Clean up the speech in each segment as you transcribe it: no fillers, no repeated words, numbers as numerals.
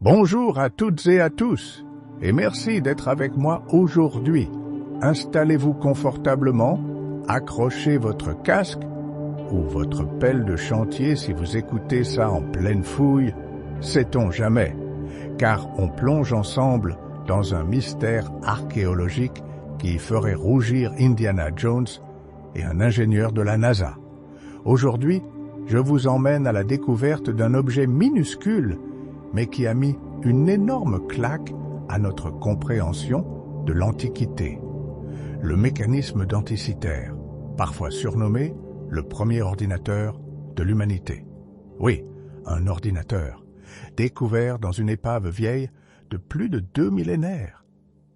Bonjour à toutes et à tous, et merci d'être avec moi aujourd'hui. Installez-vous confortablement, accrochez votre casque ou votre pelle de chantier si vous écoutez ça en pleine fouille, sait-on jamais, car on plonge ensemble dans un mystère archéologique qui ferait rougir Indiana Jones et un ingénieur de la NASA. Aujourd'hui, je vous emmène à la découverte d'un objet minuscule, mais qui a mis une énorme claque à notre compréhension de l'Antiquité. Le mécanisme denticitaire, parfois surnommé le premier ordinateur de l'humanité. Oui, un ordinateur, découvert dans une épave vieille de plus de 2 millénaires.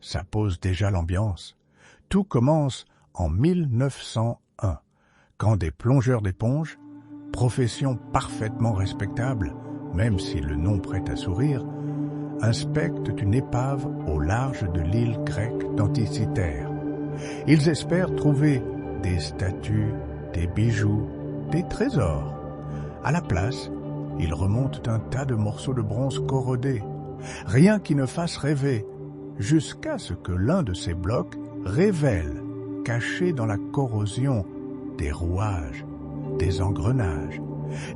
Ça pose déjà l'ambiance. Tout commence en 1901, quand des plongeurs d'éponge, profession parfaitement respectable, même si le nom prête à sourire, inspectent une épave au large de l'île grecque d'Anticythère. Ils espèrent trouver des statues, des bijoux, des trésors. À la place, ils remontent un tas de morceaux de bronze corrodés, rien qui ne fasse rêver, jusqu'à ce que l'un de ces blocs révèle, caché dans la corrosion, des rouages, des engrenages,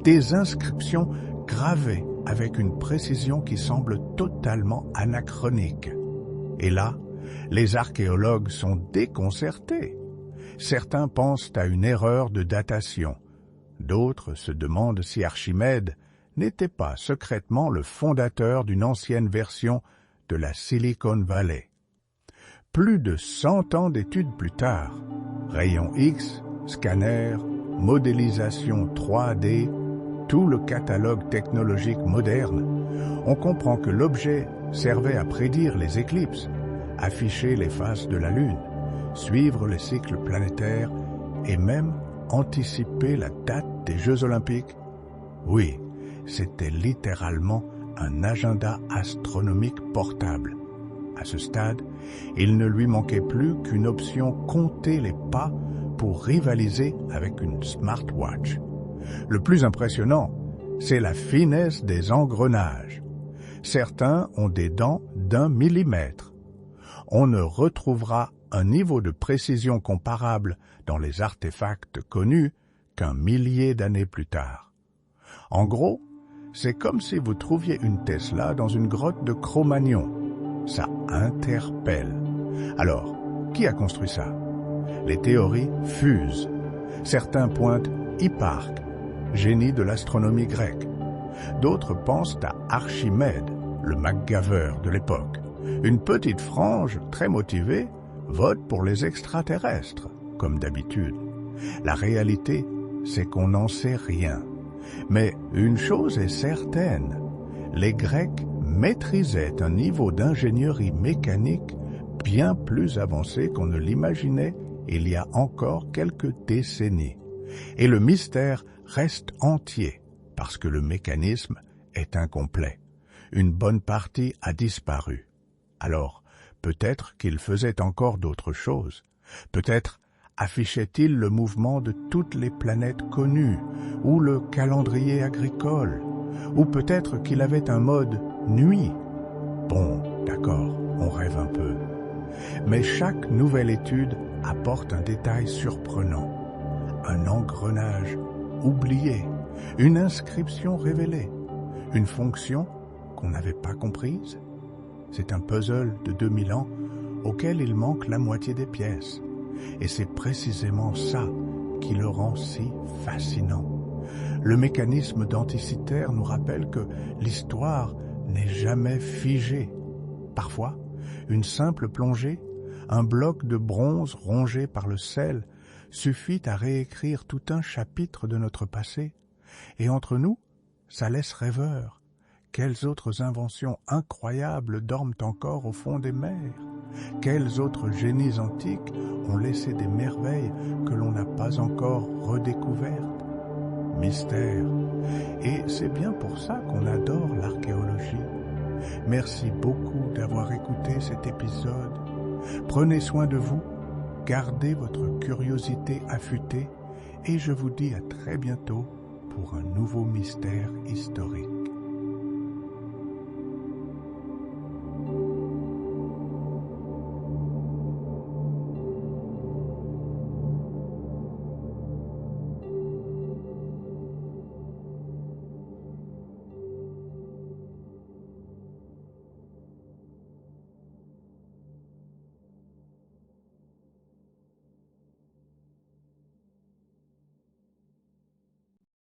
des inscriptions gravées avec une précision qui semble totalement anachronique. Et là, les archéologues sont déconcertés. Certains pensent à une erreur de datation. D'autres se demandent si Archimède n'était pas secrètement le fondateur d'une ancienne version de la Silicon Valley. Plus de 100 ans d'études plus tard, rayons X, scanners, modélisation 3D, tout le catalogue technologique moderne, on comprend que l'objet servait à prédire les éclipses, afficher les phases de la Lune, suivre les cycles planétaires et même anticiper la date des Jeux Olympiques. Oui, c'était littéralement un agenda astronomique portable. À ce stade, il ne lui manquait plus qu'une option compter les pas pour rivaliser avec une smartwatch. Le plus impressionnant, c'est la finesse des engrenages. Certains ont des dents d'1 millimètre. On ne retrouvera un niveau de précision comparable dans les artefacts connus qu'un millier d'années plus tard. En gros, c'est comme si vous trouviez une Tesla dans une grotte de Cro-Magnon. Ça interpelle. Alors, qui a construit ça? Les théories fusent. Certains pointent Hipparque, génie de l'astronomie grecque. D'autres pensent à Archimède, le MacGyver de l'époque. Une petite frange, très motivée, vote pour les extraterrestres, comme d'habitude. La réalité, c'est qu'on n'en sait rien. Mais une chose est certaine, les Grecs maîtrisaient un niveau d'ingénierie mécanique bien plus avancé qu'on ne l'imaginait il y a encore quelques décennies. Et le mystère reste entier, parce que le mécanisme est incomplet. Une bonne partie a disparu. Alors, peut-être qu'il faisait encore d'autres choses. Peut-être affichait-il le mouvement de toutes les planètes connues, ou le calendrier agricole, ou peut-être qu'il avait un mode nuit. Bon, d'accord, on rêve un peu. Mais chaque nouvelle étude apporte un détail surprenant. Un engrenage oublié, une inscription révélée, une fonction qu'on n'avait pas comprise. C'est un puzzle de 2000 ans auquel il manque la moitié des pièces. Et c'est précisément ça qui le rend si fascinant. Le mécanisme denticitaire nous rappelle que l'histoire n'est jamais figée. Parfois, une simple plongée, un bloc de bronze rongé par le sel, suffit à réécrire tout un chapitre de notre passé. Et entre nous, ça laisse rêveur. Quelles autres inventions incroyables dorment encore au fond des mers? Quels autres génies antiques ont laissé des merveilles que l'on n'a pas encore redécouvertes? Mystère. Et c'est bien pour ça qu'on adore l'archéologie. Merci beaucoup d'avoir écouté cet épisode. Prenez soin de vous, gardez votre curiosité affûtée et je vous dis à très bientôt pour un nouveau mystère historique.